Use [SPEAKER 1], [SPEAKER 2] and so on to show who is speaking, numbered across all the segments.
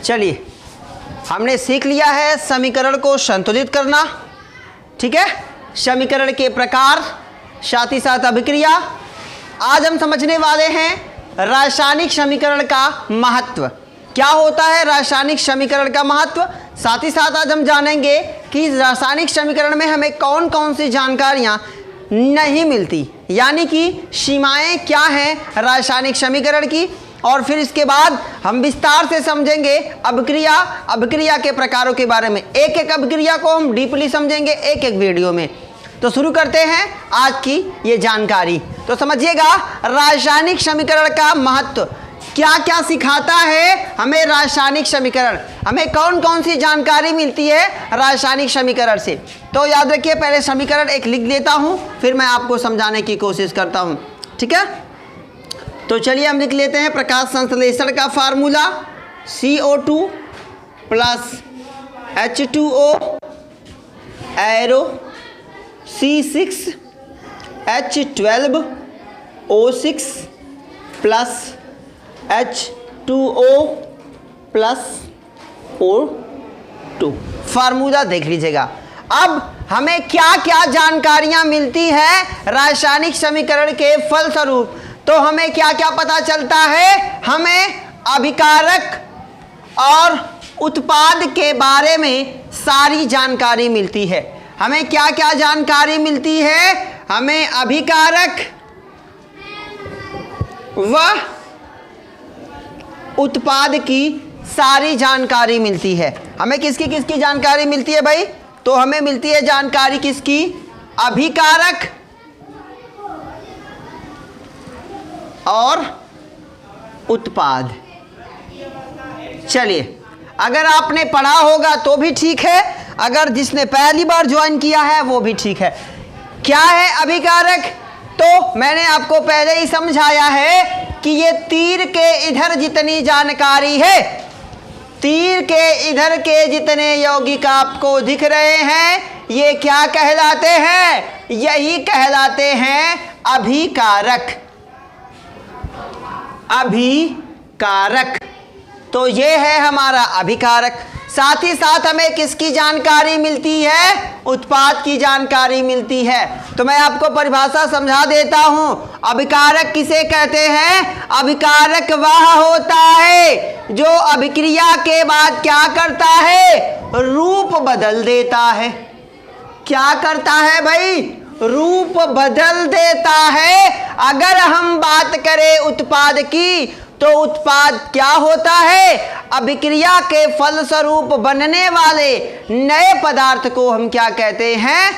[SPEAKER 1] चलिए, हमने सीख लिया है समीकरण को संतुलित करना, ठीक है, समीकरण के प्रकार, साथ ही साथ अभिक्रिया। आज हम समझने वाले हैं रासायनिक समीकरण का महत्व। क्या होता है रासायनिक समीकरण का महत्व? साथ ही साथ आज हम जानेंगे कि रासायनिक समीकरण में हमें कौन कौन सी जानकारियाँ नहीं मिलती, यानी कि सीमाएं क्या हैं रासायनिक समीकरण की। और फिर इसके बाद हम विस्तार से समझेंगे अभिक्रिया के प्रकारों के बारे में। एक एक अभिक्रिया को हम डीपली समझेंगे एक एक वीडियो में। तो शुरू करते हैं आज की ये जानकारी। तो समझिएगा रासायनिक समीकरण का महत्व, क्या क्या सिखाता है हमें रासायनिक समीकरण, हमें कौन कौन सी जानकारी मिलती है रासायनिक समीकरण से। तो याद रखिए, पहले समीकरण एक लिख लेता हूँ, फिर मैं आपको समझाने की कोशिश करता हूँ, ठीक है। तो चलिए हम लिख लेते हैं प्रकाश संश्लेषण का formula CO2 plus H2O arrow C6H12O6 plus H2O plus O2 formula देख लीजिएगा। अब हमें क्या क्या जानकारियां मिलती है रासायनिक समीकरण के फलस्वरूप। तो हमें क्या क्या पता चलता है, हमें अभिकारक और उत्पाद के बारे में सारी जानकारी मिलती है। हमें क्या क्या जानकारी मिलती है, हमें अभिकारक व उत्पाद की सारी जानकारी मिलती है। हमें किसकी किसकी जानकारी मिलती है भाई? तो हमें मिलती है जानकारी किसकी? अभिकारक और उत्पाद। चलिए, अगर आपने पढ़ा होगा तो भी ठीक है, अगर जिसने पहली बार ज्वाइन किया है वो भी ठीक है। क्या है अभिकारक? तो मैंने आपको पहले ही समझाया है कि ये तीर के इधर जितनी जानकारी है, तीर के इधर के जितने यौगिक आपको दिख रहे हैं, ये क्या कहलाते हैं? यही कहलाते हैं अभिकारक। अभिकारक, तो ये है हमारा अभिकारक। साथ ही साथ हमें किसकी जानकारी मिलती है? उत्पाद की जानकारी मिलती है। तो मैं आपको परिभाषा समझा देता हूं। अभिकारक किसे कहते हैं? अभिकारक वह होता है जो अभिक्रिया के बाद क्या करता है? रूप बदल देता है। क्या करता है भाई? रूप बदल देता है। अगर हम बात करें उत्पाद की, तो उत्पाद क्या होता है? अभिक्रिया के फलस्वरूप बनने वाले नए पदार्थ को हम क्या कहते हैं?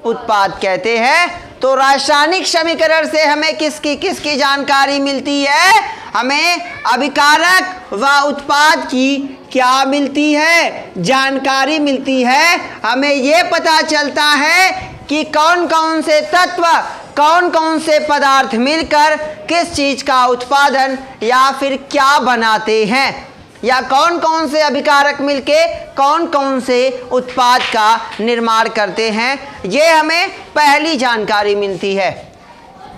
[SPEAKER 1] उत्पाद कहते हैं। तो रासायनिक समीकरण से हमें किसकी किसकी जानकारी मिलती है? हमें अभिकारक व उत्पाद की क्या मिलती है? जानकारी मिलती है। हमें ये पता चलता है कि कौन कौन से तत्व, कौन कौन से पदार्थ मिलकर किस चीज का उत्पादन या फिर क्या बनाते हैं, या कौन कौन से अभिकारक मिलके कौन कौन से उत्पाद का निर्माण करते हैं, ये हमें पहली जानकारी मिलती है।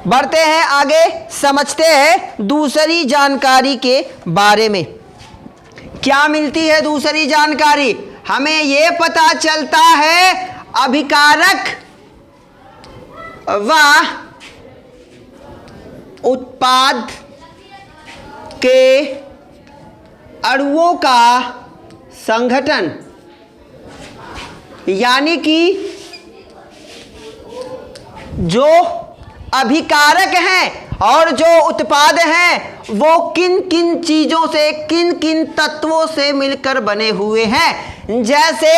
[SPEAKER 1] बढ़ते हैं आगे, समझते हैं दूसरी जानकारी के बारे में। क्या मिलती है दूसरी जानकारी? हमें ये पता चलता है अभिकारक व उत्पाद के अणुओं का संघटन, यानी कि जो अभिकारक हैं और जो उत्पाद हैं वो किन किन चीज़ों से, किन किन तत्वों से मिलकर बने हुए हैं। जैसे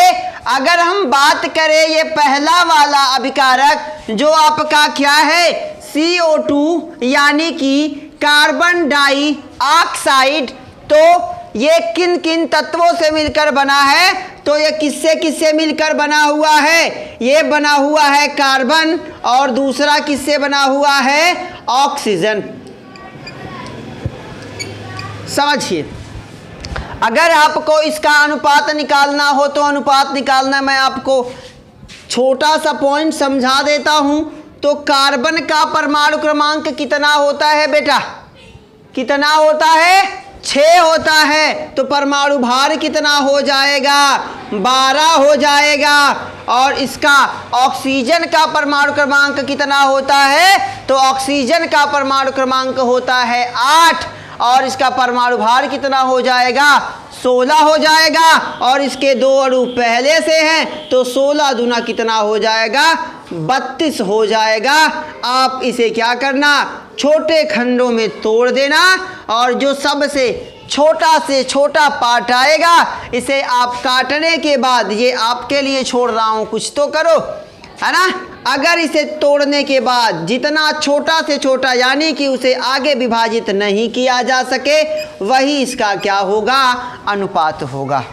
[SPEAKER 1] अगर हम बात करें ये पहला वाला अभिकारक जो आपका क्या है, CO2 यानी कि कार्बन डाइऑक्साइड, तो ये किन किन तत्वों से मिलकर बना है? तो ये किससे किससे मिलकर बना हुआ है? ये बना हुआ है कार्बन, और दूसरा किससे बना हुआ है? ऑक्सीजन। समझिए, अगर आपको इसका अनुपात निकालना हो तो अनुपात निकालना मैं आपको छोटा सा पॉइंट समझा देता हूं। तो कार्बन का परमाणु क्रमांक कितना होता है बेटा? कितना होता है? 6 होता है तो परमाणु भार कितना हो जाएगा? 12 हो जाएगा। और इसका ऑक्सीजन का परमाणु क्रमांक कितना होता है? तो ऑक्सीजन का परमाणु क्रमांक होता है 8 और इसका परमाणु भार कितना हो जाएगा? 16 हो जाएगा। और इसके 2 अणु पहले से हैं तो 16 दूना कितना हो जाएगा? 32 हो जाएगा। आप इसे क्या करना? छोटे खंडों में तोड़ देना और जो सबसे छोटा से छोटा पार्ट आएगा इसे आप काटने के बाद, ये आपके लिए छोड़ रहा हूँ, कुछ तो करो, है ना। अगर इसे तोड़ने के बाद जितना छोटा से छोटा यानी कि उसे आगे विभाजित नहीं किया जा सके वही इसका क्या होगा? अनुपात होगा।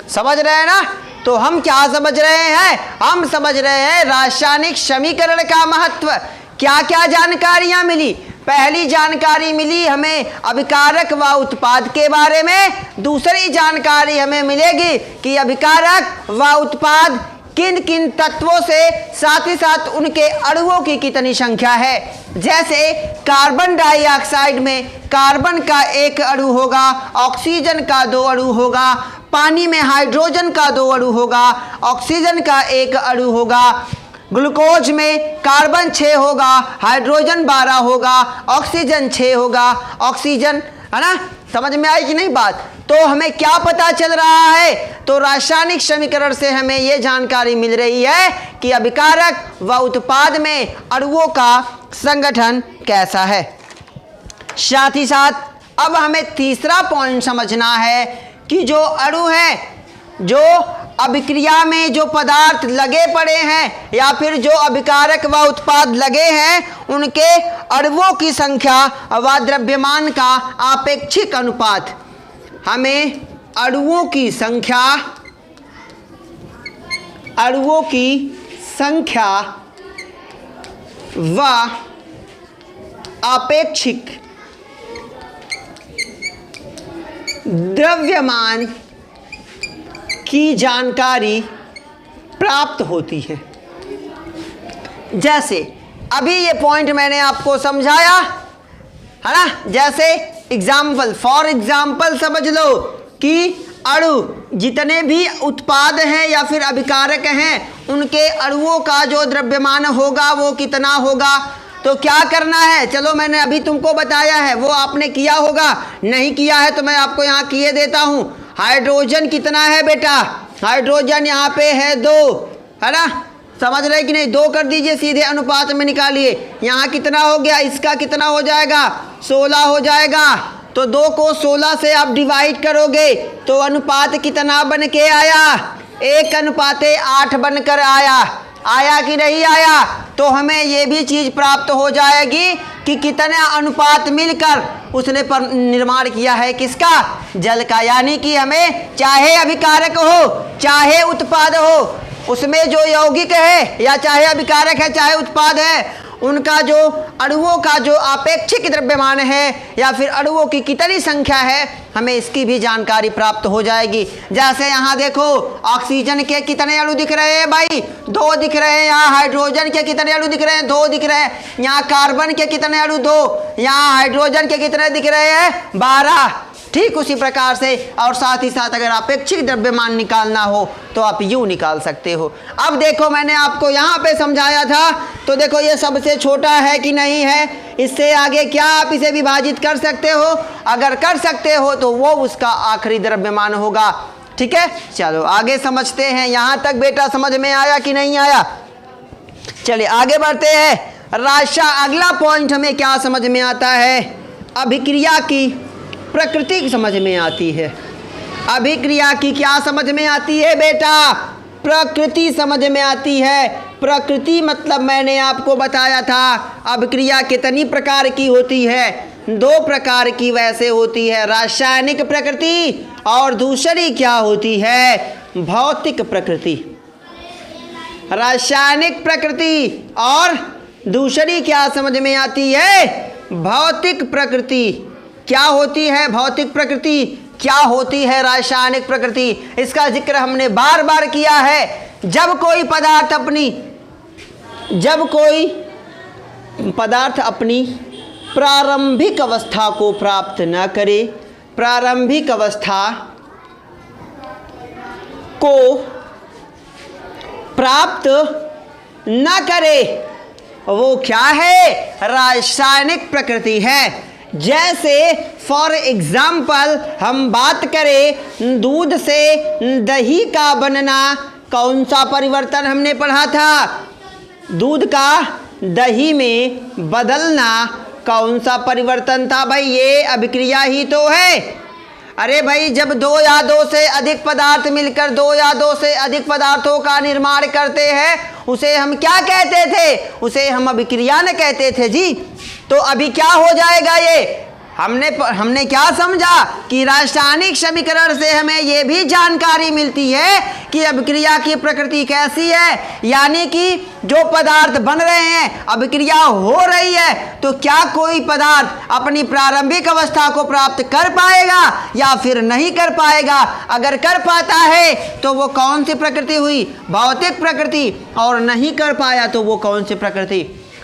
[SPEAKER 1] समझ रहे हैं ना। तो हम क्या समझ रहे हैं? हम समझ रहे हैं रासायनिक समीकरण का महत्व। क्या क्या जानकारियां मिली? पहली जानकारी मिली हमें अभिकारक व उत्पाद के बारे में। दूसरी जानकारी हमें मिलेगी कि अभिकारक व उत्पाद किन किन तत्वों से, साथ ही साथ उनके अणुओं की कितनी संख्या है। जैसे कार्बन डाइऑक्साइड में कार्बन का 1 अणु होगा, ऑक्सीजन का 2 अणु होगा, पानी में हाइड्रोजन का 2 अणु होगा, ऑक्सीजन का 1 अणु होगा, ग्लूकोज में कार्बन 6 होगा, हाइड्रोजन 12 होगा, ऑक्सीजन 6 होगा, ऑक्सीजन, है ना। समझ में आई कि नहीं बात? तो हमें क्या पता चल रहा है? तो रासायनिक समीकरण से हमें यह जानकारी मिल रही है कि अभिकारक व उत्पाद में अणुओं का संगठन कैसा है। साथ ही साथ अब हमें तीसरा पॉइंट समझना है कि जो अणु है, जो अभिक्रिया में जो पदार्थ लगे पड़े हैं या फिर जो अभिकारक व उत्पाद लगे हैं उनके अणुओं की संख्या व द्रव्यमान का आपेक्षिक अनुपात। हमें अणुओं की संख्या व आपेक्षिक द्रव्यमान की जानकारी प्राप्त होती है। जैसे अभी ये पॉइंट मैंने आपको समझाया, है ना। जैसे एग्जाम्पल, फॉर एग्जाम्पल समझ लो कि अणु जितने भी उत्पाद हैं या फिर अभिकारक हैं उनके अणुओं का जो द्रव्यमान होगा वो कितना होगा। तो क्या करना है? चलो मैंने अभी तुमको बताया है, वो आपने किया होगा, नहीं किया है तो मैं आपको यहाँ किए देता हूँ। हाइड्रोजन कितना है बेटा? हाइड्रोजन यहाँ पे है 2, है ना। समझ रहे कि नहीं? 2 कर दीजिए, सीधे अनुपात में निकालिए। यहाँ कितना हो गया? इसका कितना हो जाएगा? 16 हो जाएगा। तो 2 को 16 से आप डिवाइड करोगे तो अनुपात कितना बन के आया? 1:8 बनकर आया। आया कि नहीं आया? तो हमें ये भी चीज़ प्राप्त हो जाएगी कि कितना अनुपात मिलकर उसने पर निर्माण किया है किसका? जल का। यानी कि हमें चाहे अभिकारक हो चाहे उत्पाद हो, उसमें जो यौगिक है या चाहे अभिकारक है चाहे उत्पाद है, उनका जो अणुओं का जो आपेक्षिक द्रव्यमान है या फिर अणुओं की कितनी संख्या है, हमें इसकी भी जानकारी प्राप्त हो जाएगी। जैसे यहाँ देखो, ऑक्सीजन के कितने अणु दिख रहे हैं भाई? 2 दिख रहे हैं। यहाँ हाइड्रोजन के कितने अणु दिख रहे हैं? 2 दिख रहे हैं। यहाँ कार्बन के कितने अणु? 2। यहाँ हाइड्रोजन के कितने दिख रहे हैं? 12। ठीक उसी प्रकार से, और साथ ही साथ अगर अपेक्षिक द्रव्यमान निकालना हो तो आप यूँ निकाल सकते हो। अब देखो मैंने आपको यहाँ पे समझाया था, तो देखो ये सबसे छोटा है कि नहीं है। इससे आगे क्या आप इसे विभाजित कर सकते हो? अगर कर सकते हो तो वो उसका आखिरी द्रव्यमान होगा। ठीक है, चलो आगे समझते हैं। यहाँ तक बेटा समझ में आया कि नहीं आया? चलिए आगे बढ़ते हैं। अगला पॉइंट हमें क्या समझ में आता है? अभिक्रिया की प्रकृति समझ में आती है। अभिक्रिया की क्या समझ में आती है बेटा? प्रकृति समझ में आती है। प्रकृति मतलब मैंने आपको बताया था अभिक्रिया कितनी प्रकार की होती है? 2 प्रकार की वैसे होती है, रासायनिक प्रकृति और दूसरी क्या होती है? भौतिक प्रकृति। रासायनिक प्रकृति और दूसरी क्या समझ में आती है? भौतिक प्रकृति। क्या होती है भौतिक प्रकृति? क्या होती है रासायनिक प्रकृति? इसका जिक्र हमने बार बार किया है। जब कोई पदार्थ अपनी प्रारंभिक अवस्था को प्राप्त न करे प्रारंभिक अवस्था को प्राप्त न करे वो क्या है? रासायनिक प्रकृति है। जैसे फॉर एग्जाम्पल हम बात करें दूध से दही का बनना, कौन सा परिवर्तन हमने पढ़ा था? दूध का दही में बदलना कौन सा परिवर्तन था भाई? ये अभिक्रिया ही तो है। अरे भाई, जब दो या दो से अधिक पदार्थ मिलकर दो या दो से अधिक पदार्थों का निर्माण करते हैं उसे हम क्या कहते थे? उसे हम अभिक्रिया न कहते थे जी। तो अभी क्या हो जाएगा ये? हमने क्या समझा कि रासायनिक समीकरण से हमें ये भी जानकारी मिलती है कि अभिक्रिया की प्रकृति कैसी है, यानी कि जो पदार्थ बन रहे हैं, अभिक्रिया हो रही है, तो क्या कोई पदार्थ अपनी प्रारंभिक अवस्था को प्राप्त कर पाएगा या फिर नहीं कर पाएगा? अगर कर पाता है तो वो कौन सी प्रकृति हुई? भौतिक प्रकृति। और नहीं कर पाया तो वो कौन सी प्रकृति?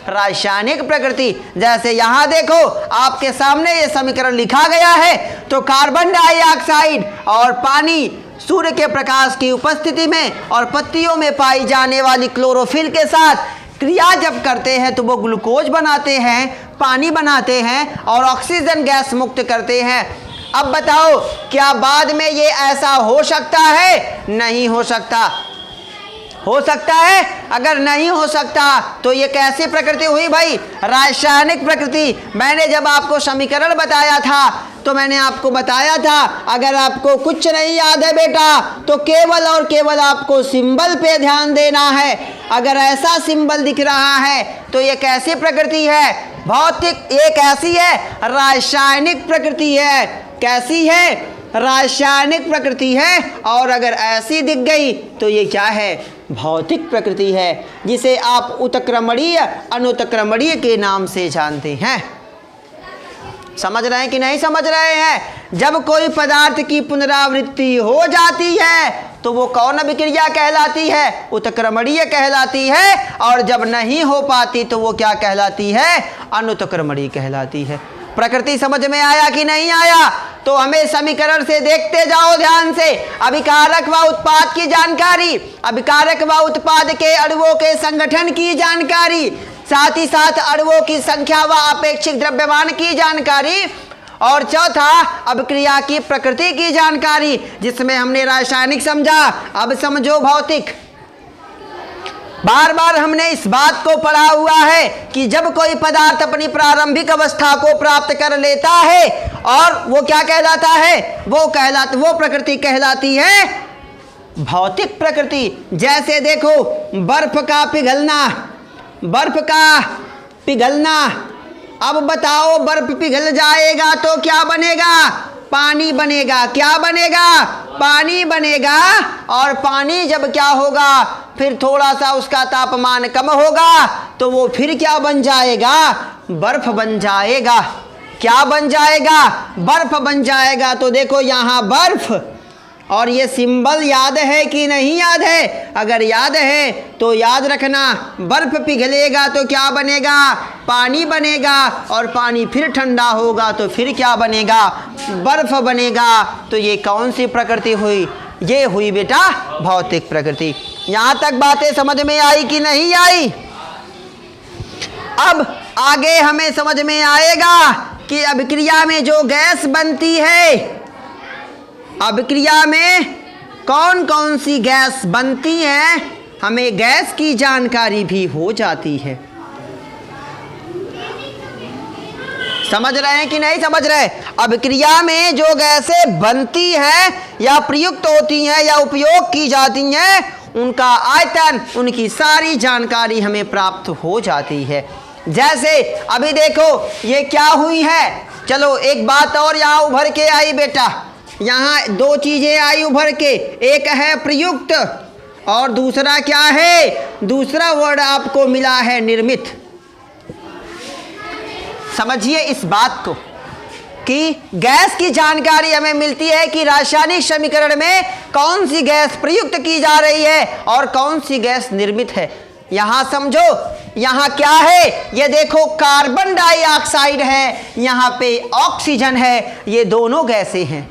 [SPEAKER 1] रासायनिक प्रकृति। जैसे यहाँ देखो आपके सामने ये समीकरण लिखा गया है, तो कार्बन डाइऑक्साइड और पानी सूर्य के प्रकाश की उपस्थिति में और पत्तियों में पाई जाने वाली क्लोरोफिल के साथ क्रिया जब करते हैं तो वो ग्लूकोज बनाते हैं, पानी बनाते हैं और ऑक्सीजन गैस मुक्त करते हैं। अब बताओ, क्या बाद में ये ऐसा हो सकता है? नहीं हो सकता। हो सकता है? अगर नहीं हो सकता तो ये कैसी प्रकृति हुई भाई? रासायनिक प्रकृति। मैंने जब आपको समीकरण बताया था तो मैंने आपको बताया था, अगर आपको कुछ नहीं याद है बेटा तो केवल और केवल आपको सिंबल पे ध्यान देना है। अगर ऐसा सिंबल दिख रहा है तो ये कैसी प्रकृति है? भौतिक। ये कैसी है? रासायनिक प्रकृति है। कैसी है? रासायनिक प्रकृति है। और अगर ऐसी दिख गई तो ये क्या है? भौतिक प्रकृति है, जिसे आप उत्क्रमणीय अनुत्क्रमणीय के नाम से जानते हैं। समझ रहे हैं कि नहीं समझ रहे हैं? जब कोई पदार्थ की पुनरावृत्ति हो जाती है तो वो कौन अभिक्रिया कहलाती है? उत्क्रमणीय कहलाती है। और जब नहीं हो पाती तो वो क्या कहलाती है? अनुत्क्रमणीय कहलाती है। प्रकृति समझ में आया कि नहीं आया? तो हमें समीकरण से देखते जाओ ध्यान से। अभिकारक व उत्पाद की जानकारी, अभिकारक व उत्पाद के अणुओं के संगठन की जानकारी, साथ ही साथ अणुओं की संख्या व अपेक्षित द्रव्यमान की जानकारी, और चौथा अभिक्रिया की प्रकृति की जानकारी, जिसमें हमने रासायनिक समझा। अब समझो भौतिक। बार बार हमने इस बात को पढ़ा हुआ है कि जब कोई पदार्थ अपनी प्रारंभिक अवस्था को प्राप्त कर लेता है और वो क्या कहलाता है? वो प्रकृति कहलाती है भौतिक प्रकृति। जैसे देखो बर्फ का पिघलना। अब बताओ, बर्फ पिघल जाएगा तो क्या बनेगा? पानी बनेगा। क्या बनेगा? पानी बनेगा। और पानी जब क्या होगा, फिर थोड़ा सा उसका तापमान कम होगा तो वो फिर क्या बन जाएगा? बर्फ बन जाएगा। क्या बन जाएगा? बर्फ बन जाएगा। तो देखो यहाँ बर्फ, और ये सिंबल याद है कि नहीं याद है? अगर याद है तो याद रखना, बर्फ पिघलेगा तो क्या बनेगा? पानी बनेगा। और पानी फिर ठंडा होगा तो फिर क्या बनेगा? बर्फ बनेगा। तो ये कौन सी प्रकृति हुई? ये हुई बेटा भौतिक प्रकृति। यहाँ तक बातें समझ में आई कि नहीं आई? अब आगे हमें समझ में आएगा कि अभिक्रिया में जो गैस बनती है, अभिक्रिया में कौन कौन सी गैस बनती है, हमें गैस की जानकारी भी हो जाती है। समझ रहे हैं कि नहीं समझ रहे? अभिक्रिया में जो गैसें बनती हैं या प्रयुक्त होती हैं या उपयोग की जाती हैं, उनका आयतन, उनकी सारी जानकारी हमें प्राप्त हो जाती है। जैसे अभी देखो ये क्या हुई है। चलो एक बात और यहाँ उभर के आई बेटा। यहाँ दो चीजें आई उभर के, एक है प्रयुक्त और दूसरा क्या है? दूसरा वर्ड आपको मिला है निर्मित। समझिए इस बात को कि गैस की जानकारी हमें मिलती है कि रासायनिक समीकरण में कौन सी गैस प्रयुक्त की जा रही है और कौन सी गैस निर्मित है। यहाँ समझो यहाँ क्या है, ये देखो कार्बन डाइऑक्साइड है, यहाँ पे ऑक्सीजन है, ये दोनों गैसें हैं,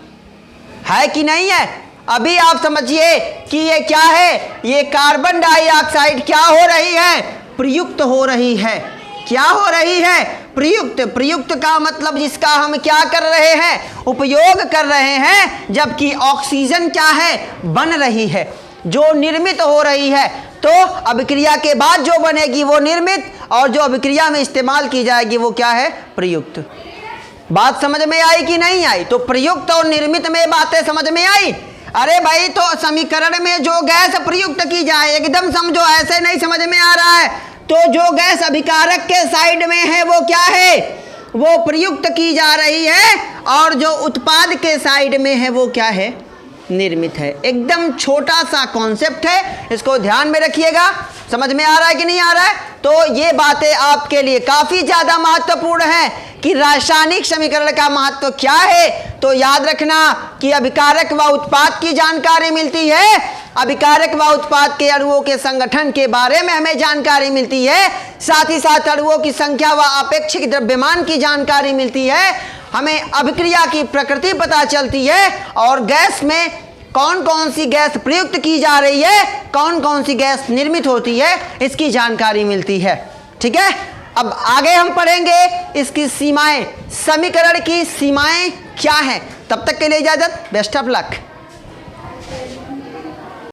[SPEAKER 1] है कि नहीं है। अभी आप समझिए कि ये क्या है, ये कार्बन डाइऑक्साइड क्या हो रही है, प्रयुक्त हो रही है। क्या हो रही है, प्रयुक्त। प्रयुक्त का मतलब जिसका हम क्या कर रहे हैं, उपयोग कर रहे हैं, जबकि ऑक्सीजन क्या है, बन रही है, जो निर्मित हो रही है। तो अभिक्रिया के बाद जो बनेगी वो निर्मित, और जो अभिक्रिया में इस्तेमाल की जाएगी वो क्या है, प्रयुक्त। बात समझ में आई कि नहीं आई। तो प्रयुक्त और निर्मित में बातें समझ में आई। अरे भाई, तो समीकरण में जो गैस प्रयुक्त की जाए, एकदम समझो, ऐसे नहीं समझ में आ रहा है। तो जो गैस अभिकारक के साइड में है वो क्या है, वो प्रयुक्त की जा रही है, और जो उत्पाद के साइड में है वो क्या है, निर्मित है। एकदम छोटा सा कॉन्सेप्ट है, इसको ध्यान में रखिएगा। समझ में आ रहा है कि नहीं आ रहा है। तो ये बातें आपके लिए काफी ज्यादा महत्वपूर्ण है कि रासायनिक समीकरण का महत्व क्या है। तो याद रखना कि अभिकारक व उत्पाद की जानकारी मिलती है, अभिकारक व उत्पाद के अणुओं के संगठन के बारे में हमें जानकारी मिलती है, साथ ही साथ अणुओं की संख्या व अपेक्षित द्रव्यमान की जानकारी मिलती है, हमें अभिक्रिया की प्रकृति पता चलती है, और गैस में कौन कौन सी गैस प्रयुक्त की जा रही है, कौन कौन सी गैस निर्मित होती है, इसकी जानकारी मिलती है। ठीक है, अब आगे हम पढ़ेंगे इसकी सीमाएं, समीकरण की सीमाएं क्या हैं। तब तक के लिए इजाजत, बेस्ट ऑफ लक।